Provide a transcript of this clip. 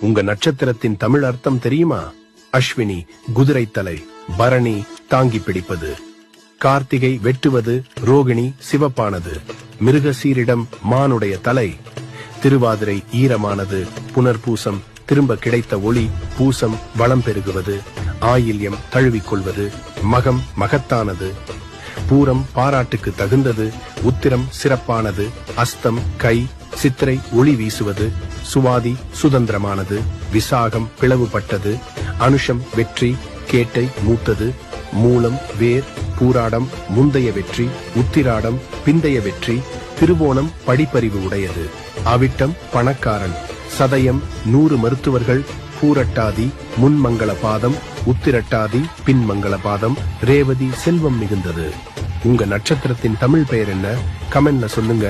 உங்க நட்சத்திரத்தின் தமிழ் அர்த்தம் தெரியுமா? அஸ்வினி குதிரைத்தலை, பரணி தாங்கி பிடிப்பது, கார்த்திகை வெட்டுவது, ரோகிணி சிவப்பானது, மிருகசீரிடம் மானுடைய தலை, திருவாதிரை ஈரமானது, புனர்பூசம் திரும்ப கிடைத்த ஒளி, பூசம் வளம் பெருகுவது, ஆயில்யம் தழுவிக்கொள்வது, மகம் மகத்தானது, பூரம் பாராட்டுக்கு தகுந்தது, உத்திரம் சிறப்பானது, அஸ்தம் கை, சித்திரை ஒளி வீசுவது, சுவாதி சுதந்திரமானது, விசாகம் பிளவுபட்டது, அனுஷம் வெற்றி, கேட்டை மூத்தது, மூலம் வேர், பூராடம் முந்தைய வெற்றி, உத்திராடம் பிந்தைய வெற்றி, திருவோணம் படிப்பறிவு உடையது, அவிட்டம் பணக்காரன், சதயம் 100 மருத்துவர்கள், பூரட்டாதி முன்மங்கள பாதம், உத்திரட்டாதி பின்மங்கள பாதம், ரேவதி செல்வம் மிகுந்தது. உங்க நட்சத்திரத்தின் தமிழ் பெயர் என்ன? கமெண்ட்ல சொல்லுங்க.